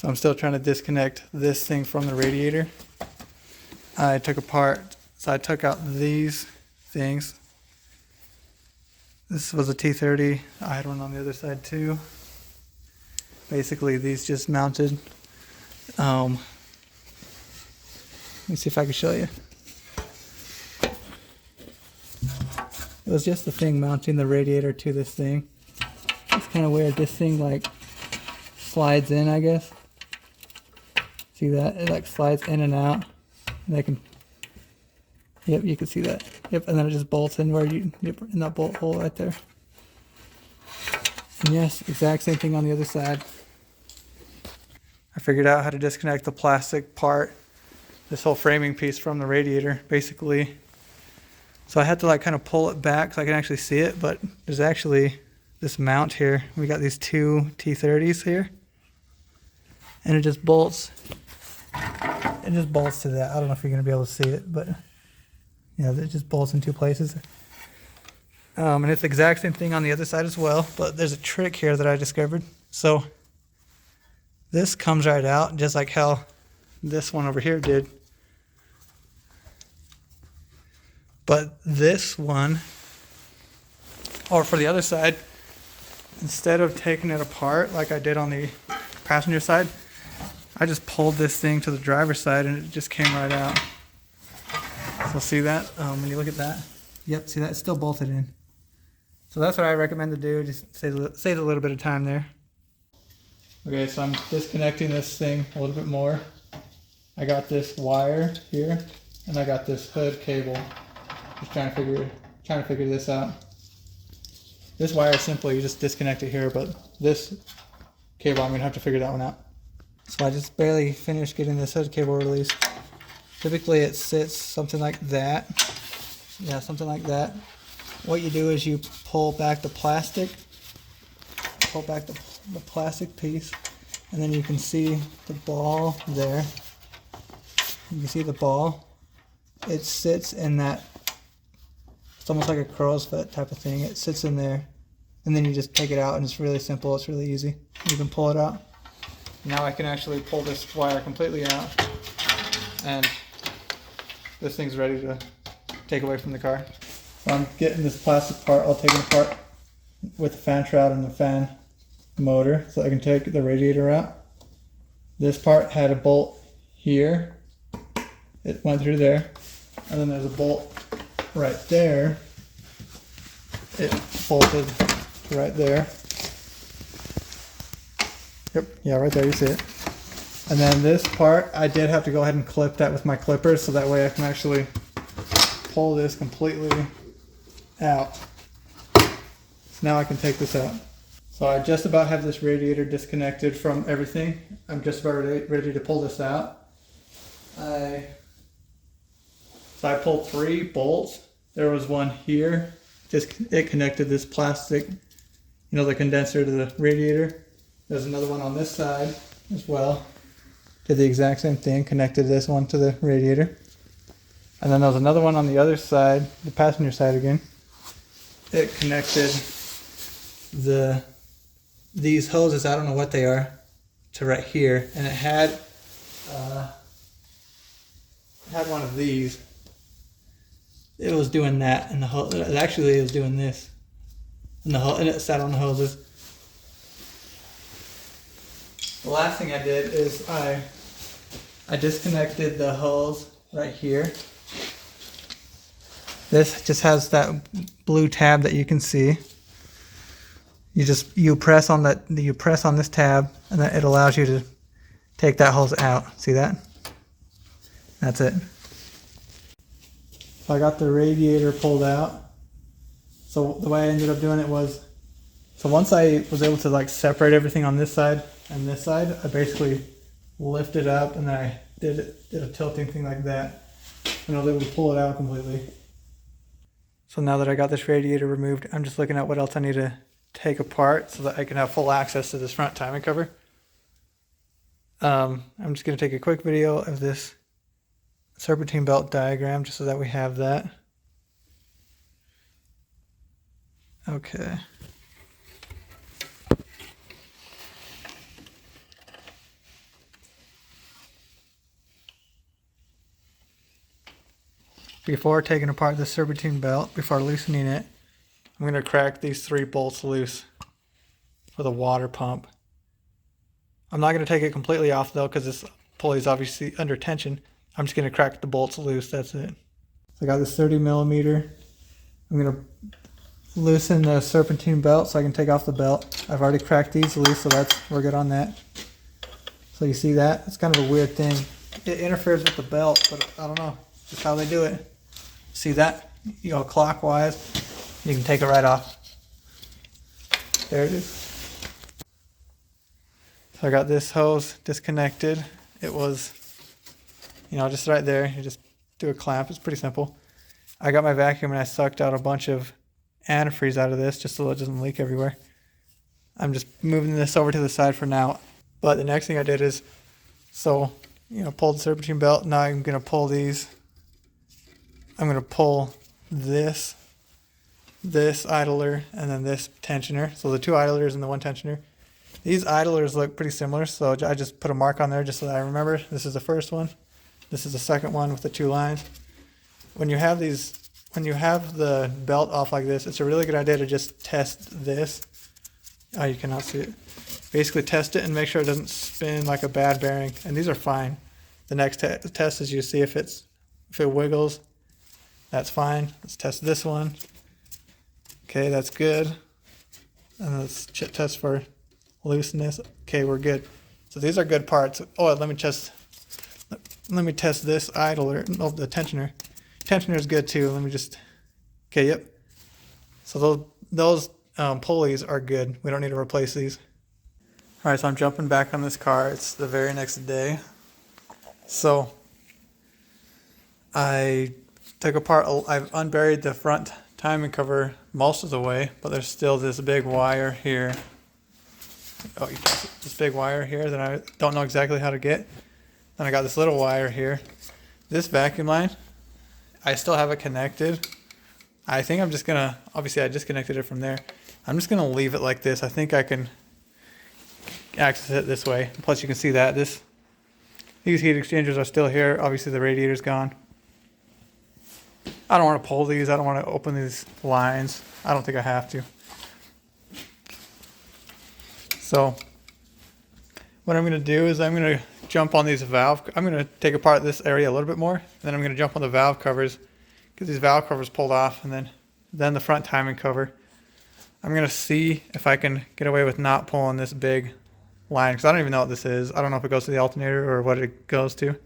So I'm still trying to disconnect this thing from the radiator. I took I took out these things. This was a T30. I had one on the other side too. Basically, these just mounted. Let me see if I can show you. It was just the thing mounting the radiator to this thing. It's kind of weird. This thing like slides in, I guess. See that? It like slides in and out. And I can. Yep, you can see that. Yep, and then it just bolts in where in that bolt hole right there. And yes, exact same thing on the other side. I figured out how to disconnect the plastic part, this whole framing piece from the radiator, basically. So I had to like kind of pull it back so I can actually see it, but there's actually this mount here. We got these two T30s here, and it just bolts. It just bolts to that. I don't know if you're gonna be able to see it, but yeah, it just bolts in two places. And it's the exact same thing on the other side as well, but there's a trick here that I discovered. So this comes right out, just like how this one over here did. But this one, or for the other side, instead of taking it apart like I did on the passenger side, I just pulled this thing to the driver's side and it just came right out. So see that? When you look at that, yep, see that? It's still bolted in. So that's what I recommend to do, just save a little bit of time there. Okay, so I'm disconnecting this thing a little bit more. I got this wire here, and I got this hood cable. Just trying to figure this out. This wire is simple, you just disconnect it here, but this cable, I'm gonna have to figure that one out. So I just barely finished getting this hood cable released. Typically it sits something like that. Yeah, something like that. What you do is you pull back the plastic, the plastic piece, and then you can see the ball there. You can see the ball. It sits in that, it's almost like a crow's foot type of thing. It sits in there, and then you just take it out, and it's really simple. It's really easy. You can pull it out. Now I can actually pull this wire completely out, and this thing's ready to take away from the car. So I'm getting this plastic part all taken apart with the fan shroud and the fan motor so I can take the radiator out. This part had a bolt here. It went through there. And then there's a bolt right there. It bolted right there. Yep, yeah, right there, you see it. And then this part, I did have to go ahead and clip that with my clippers so that way I can actually pull this completely out. So now I can take this out. So I just about have this radiator disconnected from everything. I'm just about ready to pull this out. So I pulled 3 bolts. There was one here. It connected this plastic, the condenser to the radiator. There's another one on this side as well. Did the exact same thing, connected this one to the radiator. And then there's another one on the other side, the passenger side again. It connected these hoses, I don't know what they are, to right here. And it had one of these. It was doing that, and it was doing this. And it sat on the hoses. The last thing I did is I disconnected the hose right here. This just has that blue tab that you can see. You press on this tab, and then it allows you to take that hose out. See that? That's it. So I got the radiator pulled out. So the way I ended up doing it was, so once I was able to separate everything on this side and this side, I basically lifted up and then I did a tilting thing like that, and I was able to pull it out completely. So now that I got this radiator removed, I'm just looking at what else I need to take apart so that I can have full access to this front timing cover. I'm just going to take a quick video of this serpentine belt diagram just so that we have that. Okay. before taking apart the serpentine belt, before loosening it, I'm going to crack these 3 bolts loose for the water pump. I'm not going to take it completely off though, because this pulley is obviously under tension. I'm just going to crack the bolts loose, that's it. So I got this 30 millimeter. I'm going to loosen the serpentine belt so I can take off the belt. I've already cracked these loose, so we're good on that. So you see that? It's kind of a weird thing. It interferes with the belt, but I don't know. Just how they do it. See that? You go clockwise. You can take it right off. There it is. So I got this hose disconnected. It was, just right there. You just do a clamp. It's pretty simple. I got my vacuum and I sucked out a bunch of antifreeze out of this just so it doesn't leak everywhere. I'm just moving this over to the side for now. But the next thing I did is, pull the serpentine belt. Now I'm going to pull these. I'm going to pull this idler, and then this tensioner. So the 2 idlers and the 1 tensioner. These idlers look pretty similar, so I just put a mark on there just so that I remember. This is the first one. This is the second one with the 2 lines. When you have the belt off like this, it's a really good idea to just test this. Oh, you cannot see it. Basically test it and make sure it doesn't spin like a bad bearing. And these are fine. The next test is you see if it wiggles. That's fine. Let's test this one. Okay, that's good. And let's test for looseness. Okay, we're good. So these are good parts. Oh, let me test this idler. No, the tensioner. Tensioner is good too. Let me just. Okay, yep. So those pulleys are good. We don't need to replace these. All right, so I'm jumping back on this car. It's the very next day. So I took apart. I've unburied the front timing cover most of the way, but there's still this big wire here. Oh, you can see this big wire here that I don't know exactly how to get. Then I got this little wire here. This vacuum line, I still have it connected. I think I'm just gonna, obviously I disconnected it from there. I'm just gonna leave it like this. I think I can access it this way. Plus you can see that these heat exchangers are still here. Obviously the radiator's gone. I don't want to pull these. I don't want to open these lines. I don't think I have to. So what I'm going to do is I'm going to jump on these I'm going to take apart this area a little bit more. And then I'm going to jump on the valve covers. Get these valve covers pulled off. And then the front timing cover. I'm going to see if I can get away with not pulling this big line. Because I don't even know what this is. I don't know if it goes to the alternator or what it goes to.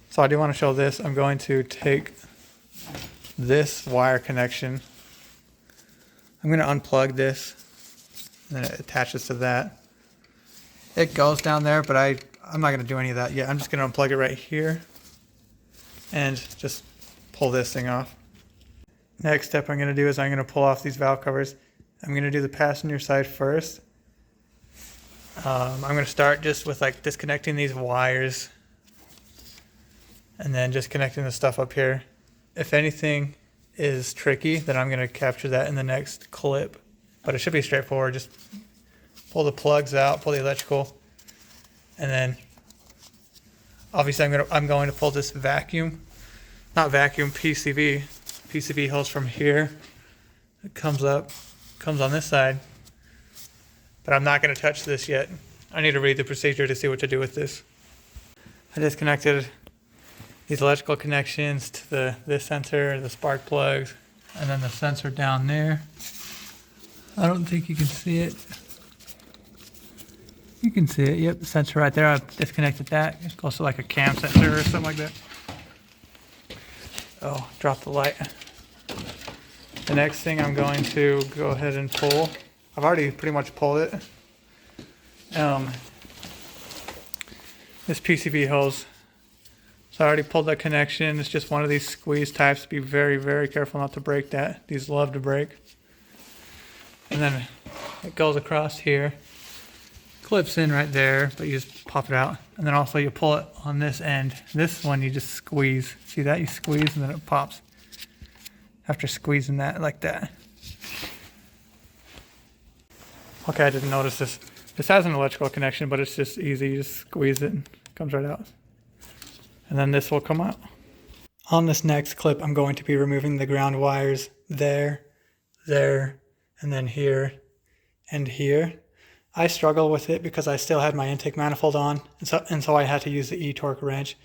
So I do want to show this. I'm going to take this wire connection. I'm going to unplug this. And then it attaches to that. It goes down there, but I'm not going to do any of that yet. I'm just going to unplug it right here and just pull this thing off. Next step I'm going to do is I'm going to pull off these valve covers. I'm going to do the passenger side first. I'm going to start just with disconnecting these wires and then just connecting the stuff up here. If anything is tricky, then I'm going to capture that in the next clip. But it should be straightforward. Just pull the plugs out, pull the electrical, and then obviously I'm going to pull this PCV hose from here. It comes on this side. But I'm not going to touch this yet. I need to read the procedure to see what to do with this. I disconnected these electrical connections to this sensor, the spark plugs, and then the sensor down there. I don't think you can see it. You can see it, yep, the sensor right there. I've disconnected that. It goes to a cam sensor or something like that. Oh, drop the light. The next thing I'm going to go ahead and pull. I've already pretty much pulled it. This PCV hose. So I already pulled that connection. It's just one of these squeeze types. Be very, very careful not to break that. These love to break. And then it goes across here. Clips in right there, but you just pop it out. And then also you pull it on this end. This one you just squeeze. See that? You squeeze and then it pops. After squeezing that like that. Okay, I didn't notice this. This has an electrical connection, but it's just easy. You just squeeze it and it comes right out. And then this will come out. On this next clip, I'm going to be removing the ground wires there, and then here, and here. I struggle with it because I still had my intake manifold on, and so I had to use the E-torque wrench.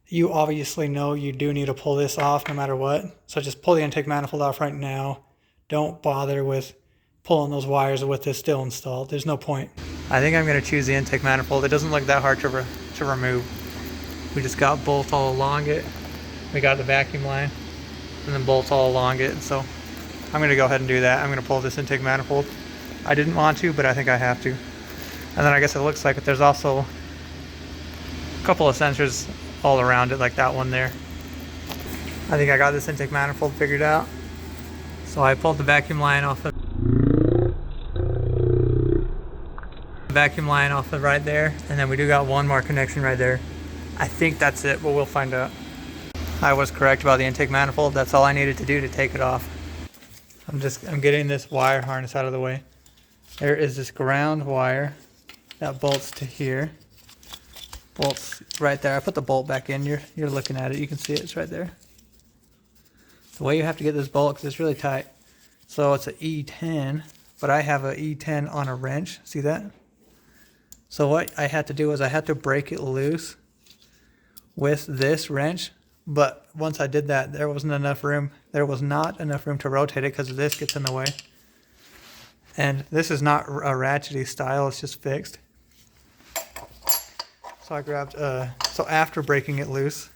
You obviously know you do need to pull this off no matter what, so just pull the intake manifold off right now. Don't bother with pulling those wires with this still installed. There's no point. I think I'm going to choose the intake manifold. It doesn't look that hard to remove. We just got bolts all along it. We got the vacuum line and then bolts all along it. So I'm going to go ahead and do that. I'm going to pull this intake manifold. I didn't want to, but I think I have to. And then I guess it looks like there's also a couple of sensors all around it, like that one there. I think I got this intake manifold figured out. So I pulled the vacuum line off of right there, and then we do got one more connection right there. I think that's it, but we'll find out. I was correct about the intake manifold. That's all I needed to do to take it off. I'm getting this wire harness out of the way. There is this ground wire that bolts to here. Bolts right there. I put the bolt back in. You're looking at it. You can see it. It's right there. The way you have to get this bolt, because it's really tight. So it's an E10, but I have an E10 on a wrench. See that? So what I had to do was I had to break it loose with this wrench. But once I did that, there wasn't enough room. There was not enough room to rotate it because this gets in the way. And this is not a ratchety style. It's just fixed. So I grabbed, so after breaking it loose,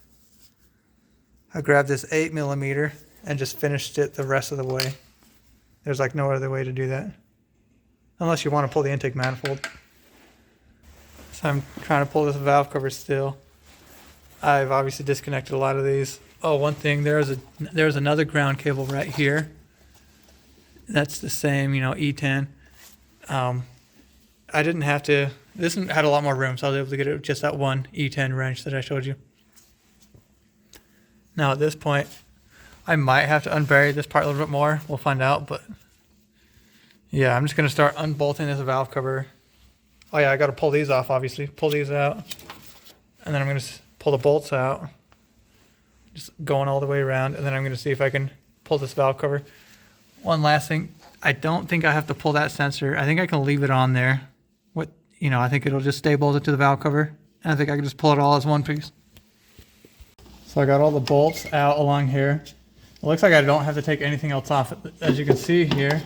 I grabbed this 8mm and just finished it the rest of the way. There's like no other way to do that. Unless you want to pull the intake manifold. So I'm trying to pull this valve cover still. I've obviously disconnected a lot of these. Oh, one thing, there's another ground cable right here. That's the same, E10. I didn't have to, this one had a lot more room, so I was able to get it with just that one E10 wrench that I showed you. Now at this point, I might have to unbury this part a little bit more. We'll find out, but yeah, I'm just gonna start unbolting this valve cover. Oh yeah, I gotta pull these off, obviously. Pull these out, and then I'm gonna pull the bolts out, just going all the way around, and then I'm gonna see if I can pull this valve cover. One last thing, I don't think I have to pull that sensor. I think I can leave it on there. I think it'll just stay bolted to the valve cover, and I think I can just pull it all as one piece. So I got all the bolts out along here. It looks like I don't have to take anything else off. As you can see here,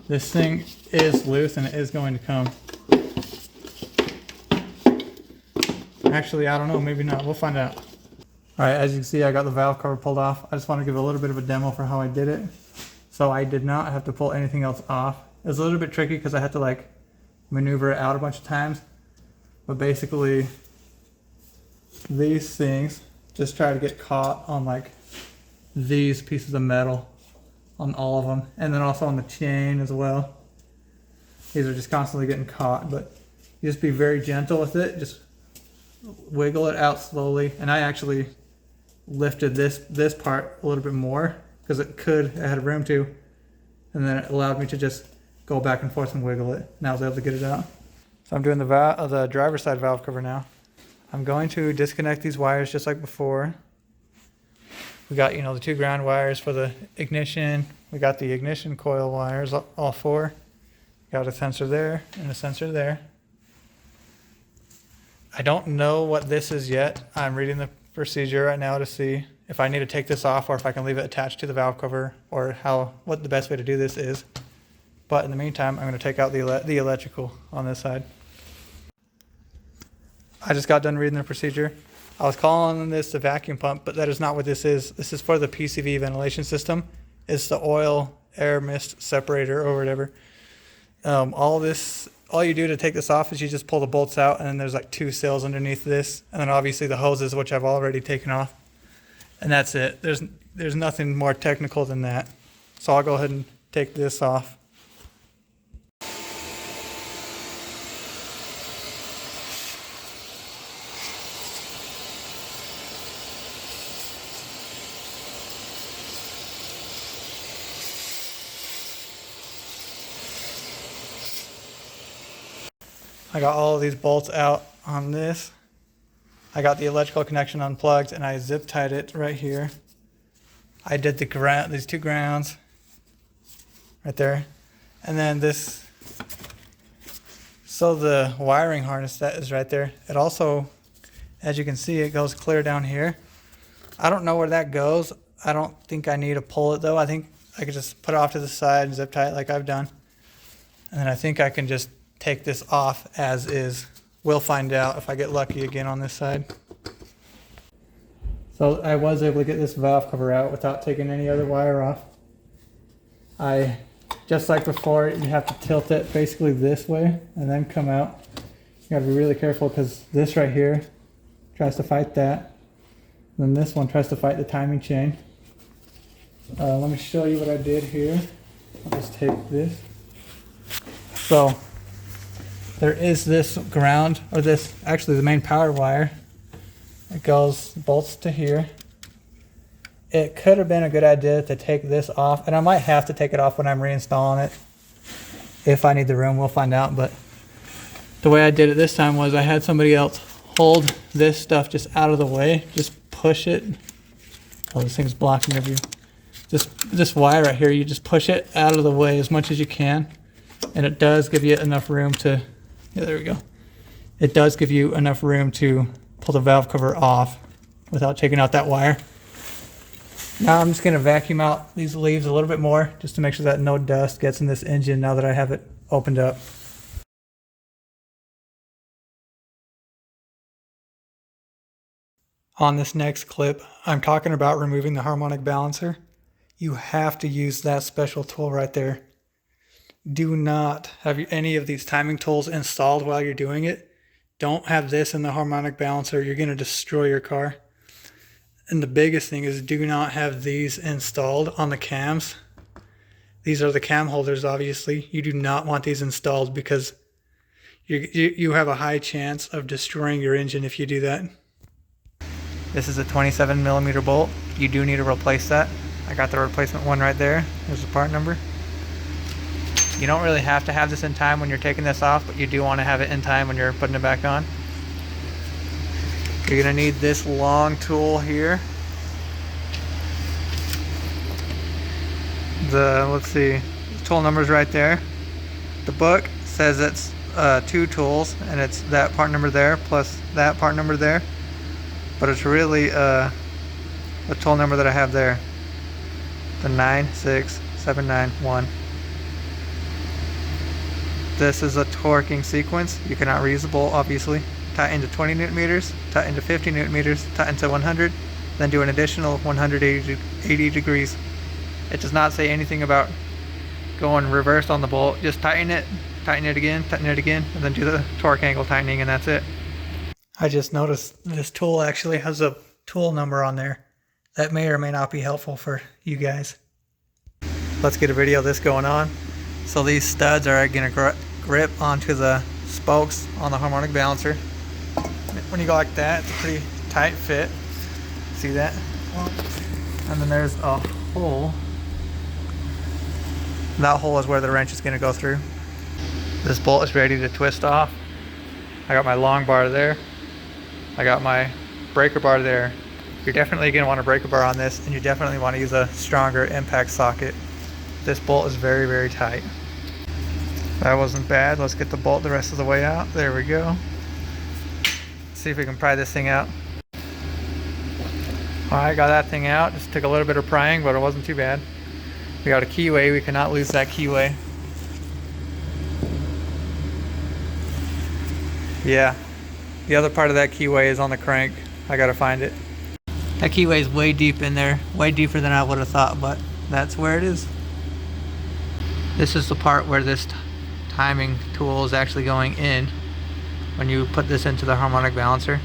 this thing is loose and it is going to come. Actually, I don't know, maybe not. We'll find out. All right, as you can see, I got the valve cover pulled off. I just want to give a little bit of a demo for how I did it. So I did not have to pull anything else off. It was a little bit tricky because I had to maneuver it out a bunch of times. But basically, these things just try to get caught on these pieces of metal on all of them, and then also on the chain as well. These are just constantly getting caught, but you just be very gentle with it. Just wiggle it out slowly. And I actually lifted this part a little bit more because it had room to, and then it allowed me to just go back and forth and wiggle it. And I was able to get it out. So I'm doing the driver's side valve cover now. I'm going to disconnect these wires just like before. We got, the two ground wires for the ignition. We got the ignition coil wires, all four. Got a sensor there and a sensor there. I don't know what this is yet. I'm reading the procedure right now to see if I need to take this off or if I can leave it attached to the valve cover, or what the best way to do this is. But in the meantime, I'm going to take out the electrical on this side. I just got done reading the procedure. I was calling this the vacuum pump, but that is not what this is. This is for the PCV ventilation system. It's the oil air mist separator or whatever. All you do to take this off is you just pull the bolts out, and then there's two seals underneath this, and then obviously the hoses, which I've already taken off. And that's it. There's nothing more technical than that. So I'll go ahead and take this off. I got all of these bolts out on this. I got the electrical connection unplugged and I zip tied it right here. I did the ground, these two grounds right there. And then this, so the wiring harness that is right there. It also, as you can see, it goes clear down here. I don't know where that goes. I don't think I need to pull it though. I think I could just put it off to the side and zip tie it like I've done. And then I think I can just take this off as is. We'll find out if I get lucky again on this side. So I was able to get this valve cover out without taking any other wire off. Just like before, you have to tilt it basically this way and then come out. You gotta be really careful because this right here tries to fight that. And then this one tries to fight the timing chain. Let me show you what I did here. I'll just take this. So there is this ground, or this, actually the main power wire. It goes, bolts to here. It could have been a good idea to take this off, and I might have to take it off when I'm reinstalling it. If I need the room, we'll find out, but the way I did it this time was I had somebody else hold this stuff just out of the way, just push it. Oh, this thing's blocking your view. This wire right here, you just push it out of the way as much as you can, and it does give you enough room to, yeah, there we go. It does give you enough room to pull the valve cover off without taking out that wire. Now I'm just going to vacuum out these leaves a little bit more just to make sure that no dust gets in this engine now that I have it opened up. On this next clip, I'm talking about removing the harmonic balancer. You have to use that special tool right there. Do not have any of these timing tools installed while you're doing it. Don't have this in the harmonic balancer. You're going to destroy your car. And the biggest thing is do not have these installed on the cams. These are the cam holders, obviously. You do not want these installed because you have a high chance of destroying your engine if you do that. This is a 27mm bolt. You do need to replace that. I got the replacement one right there. There's the part number. You don't really have to have this in time when you're taking this off, but you do want to have it in time when you're putting it back on. You're going to need this long tool here. Let's see, the tool number's right there. The book says it's 2 tools, and it's that part number there plus that part number there. But it's really the tool number that I have there. The 96791. This is a torquing sequence. You cannot reuse the bolt, obviously. Tighten to 20 newton meters, tighten to 50 newton meters, tighten to 100, then do an additional 180 degrees. It does not say anything about going reverse on the bolt. Just tighten it again, and then do the torque angle tightening, and that's it. I just noticed this tool actually has a tool number on there. That may or may not be helpful for you guys. Let's get a video of this going on. So these studs are going to grip onto the spokes on the harmonic balancer. When you go like that, it's a pretty tight fit. See that? And then there's a hole. That hole is where the wrench is going to go through. This bolt is ready to twist off. I got my long bar there. I got my breaker bar there. You're definitely going to want a breaker bar on this, and you definitely want to use a stronger impact socket. This bolt is very, very tight. That wasn't bad. Let's get the bolt the rest of the way out. There we go. See if we can pry this thing out. Alright, got that thing out. Just took a little bit of prying, but it wasn't too bad. We got a keyway. We cannot lose that keyway. Yeah, the other part of that keyway is on the crank. I gotta find it. That keyway is way deep in there, way deeper than I would have thought, but that's where it is. This is the part where this timing tool is actually going in when you put this into the harmonic balancer.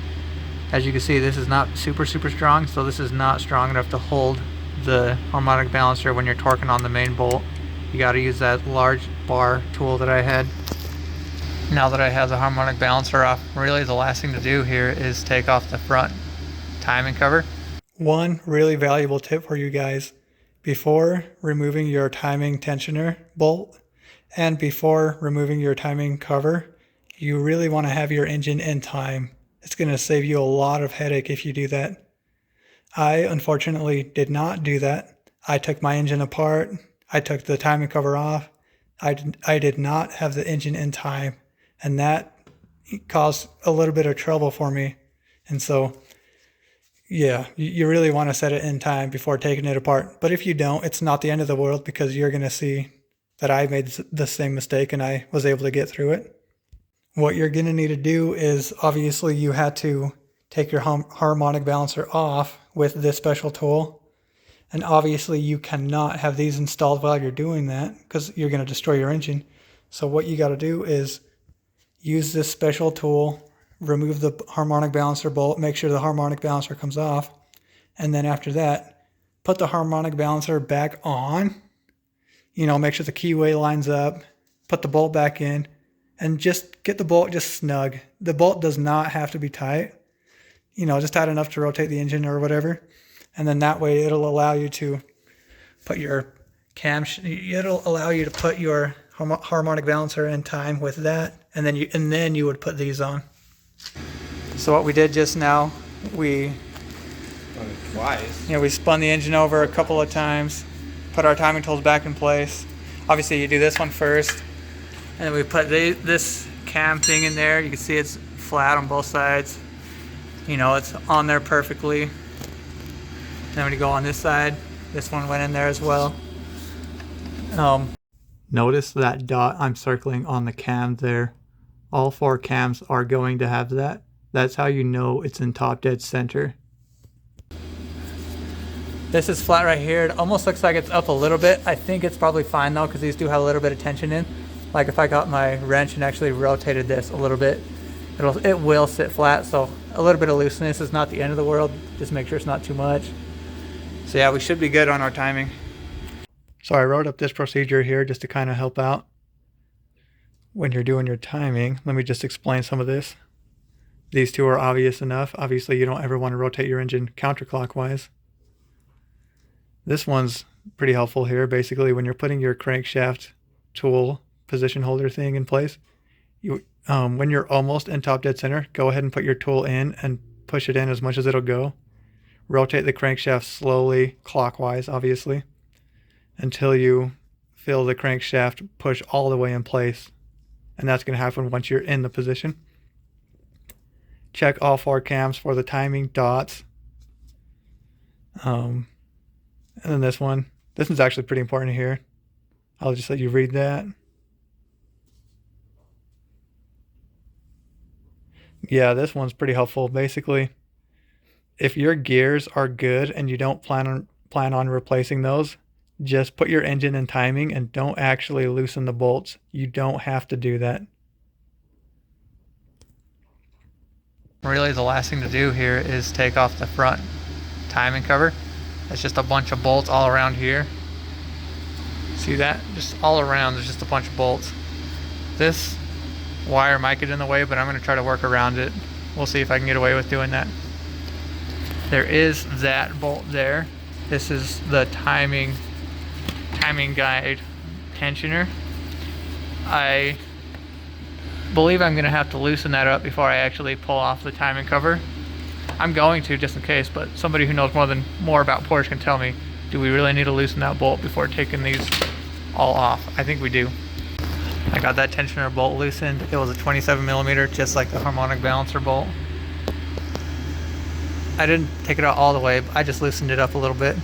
As you can see, this is not super strong, so this is not strong enough to hold the harmonic balancer when you're torquing on the main bolt. You got to use that large bar tool that I had. Now that I have the harmonic balancer off, really the last thing to do here is take off the front timing cover. One really valuable tip for you guys: before removing your timing tensioner bolt and before removing your timing cover, you really want to have your engine in time It's going to save you a lot of headache if you do that. I unfortunately did not do that. I took my engine apart. I took the timing cover off. I did not have the engine in time, and that caused a little bit of trouble for me. And so, yeah, you really want to set it in time before taking it apart. But if you don't, it's not the end of the world, because you're going to see that I made the same mistake and I was able to get through it. What you're going to need to do is, obviously, you had to take your harmonic balancer off with this special tool. And obviously you cannot have these installed while you're doing that, because you're going to destroy your engine. So what you got to do is use this special tool, remove the harmonic balancer bolt, make sure the harmonic balancer comes off. And then after that, put the harmonic balancer back on, make sure the keyway lines up, put the bolt back in, and just get the bolt just snug. The bolt does not have to be tight, just tight enough to rotate the engine or whatever. And then that way it'll allow you to put your it'll allow you to put your harmonic balancer in time with that. And then you would put these on. So what we did just now, we spun the engine over a couple of times, put our timing tools back in place. Obviously you do this one first, and then we put this cam thing in there. You can see it's flat on both sides. It's on there perfectly. Then when you go on this side, this one went in there as well. Notice that dot I'm circling on the cam there. All 4 cams are going to have that. That's how you know it's in top dead center. This is flat right here. It almost looks like it's up a little bit. I think it's probably fine though, because these do have a little bit of tension in. Like if I got my wrench and actually rotated this a little bit, it will sit flat. So a little bit of looseness is not the end of the world. Just make sure it's not too much. So yeah, we should be good on our timing. So I wrote up this procedure here just to kind of help out when you're doing your timing. Let me just explain some of this. These two are obvious enough. Obviously, you don't ever want to rotate your engine counterclockwise. This one's pretty helpful here. Basically, when you're putting your crankshaft tool position holder thing in place, when you're almost in top dead center, go ahead and put your tool in and push it in as much as it'll go. Rotate the crankshaft slowly, clockwise, obviously, until you feel the crankshaft push all the way in place. And that's going to happen once you're in the position. Check all 4 cams for the timing dots. And then this is actually pretty important here. I'll just let you read that. Yeah, this one's pretty helpful. Basically, if your gears are good and you don't plan on replacing those, just put your engine in timing and don't actually loosen the bolts. You don't have to do that. Really, the last thing to do here is take off the front timing cover. It's just a bunch of bolts all around here. See that? Just all around, there's just a bunch of bolts. This wire might get in the way, but I'm going to try to work around it. We'll see if I can get away with doing that. There is that bolt there. This is the timing guide tensioner. I believe I'm going to have to loosen that up before I actually pull off the timing cover. I'm going to, just in case, but somebody who knows more about Porsche can tell me, do we really need to loosen that bolt before taking these all off? I think we do. I got that tensioner bolt loosened. It was a 27mm, just like the harmonic balancer bolt. I didn't take it out all the way, but I just loosened it up a little bit.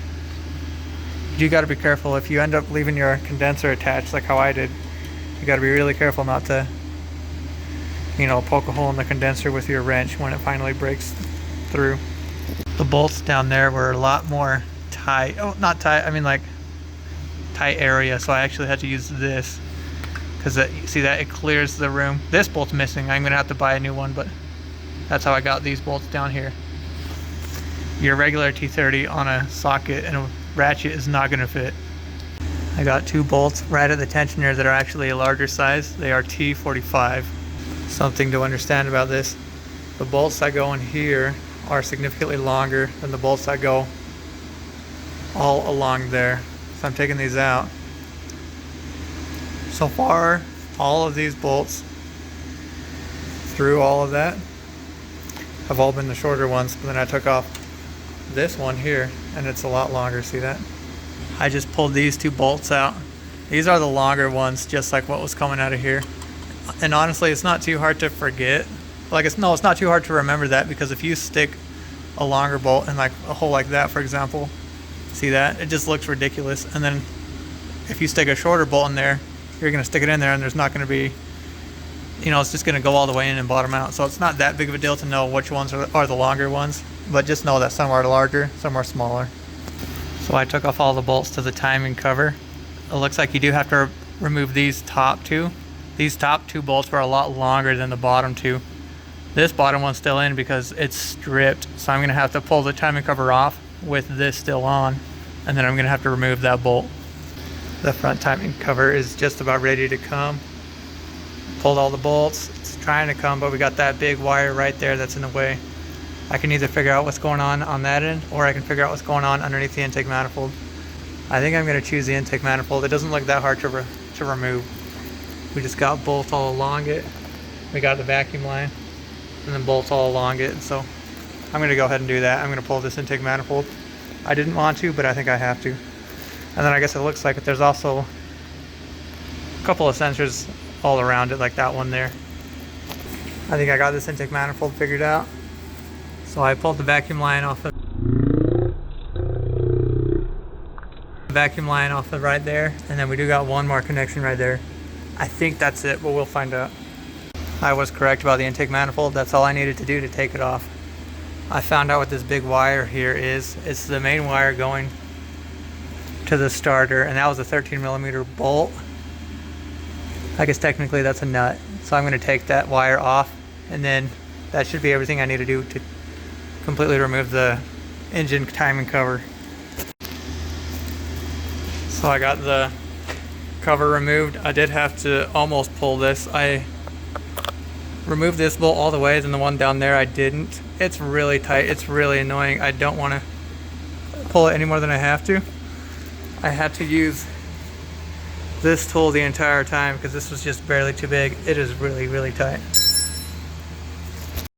You got to be careful. If you end up leaving your condenser attached like how I did, you got to be really careful not to, poke a hole in the condenser with your wrench when it finally breaks through. The bolts down there were a lot more tight. Oh, not tight, I mean like tight area, so I actually had to use this because see that it clears the room. This bolt's missing. I'm gonna have to buy a new one, but that's how I got these bolts down here. Your regular T30 on a socket and a ratchet is not gonna fit. I got 2 bolts right at the tensioner that are actually a larger size. They are T45. Something to understand about this: the bolts that go in here are significantly longer than the bolts that go all along there. So I'm taking these out. So far, all of these bolts through all of that have all been the shorter ones, but then I took off this one here and it's a lot longer. See that? I just pulled these 2 bolts out. These are the longer ones, just like what was coming out of here. And honestly, it's not too hard to forget. Like it's not too hard to remember that, because if you stick a longer bolt in like a hole like that, for example, see that? It just looks ridiculous. And then if you stick a shorter bolt in there, you're gonna stick it in there and there's not gonna be, it's just gonna go all the way in and bottom out. So it's not that big of a deal to know which ones are the longer ones, but just know that some are larger, some are smaller. So I took off all the bolts to the timing cover. It looks like you do have to remove these top 2. These top 2 bolts were a lot longer than the bottom 2. This bottom one's still in because it's stripped, so I'm gonna have to pull the timing cover off with this still on, and then I'm gonna have to remove that bolt. The front timing cover is just about ready to come. Pulled all the bolts, it's trying to come, but we got that big wire right there that's in the way. I can either figure out what's going on that end, or I can figure out what's going on underneath the intake manifold. I think I'm gonna choose the intake manifold. It doesn't look that hard to remove. We just got bolts all along it. We got the vacuum line, and then bolts all along it. So I'm gonna go ahead and do that. I'm gonna pull this intake manifold. I didn't want to, but I think I have to. And then I guess it looks like there's also a couple of sensors all around it, like that one there. I think I got this intake manifold figured out. So I pulled the vacuum line off of right there, and then we do got one more connection right there. I think that's it, but we'll find out. I was correct about the intake manifold. That's all I needed to do to take it off. I found out what this big wire here is. It's the main wire going to the starter, and that was a 13mm bolt. I guess technically that's a nut. So I'm going to take that wire off, and then that should be everything I need to do to completely remove the engine timing cover. So I got the cover removed. I did have to almost pull this. I removed this bolt all the way, and the one down there I didn't. It's really tight. It's really annoying. I don't want to pull it any more than I have to. I had to use this tool the entire time because this was just barely too big. It is really, really tight.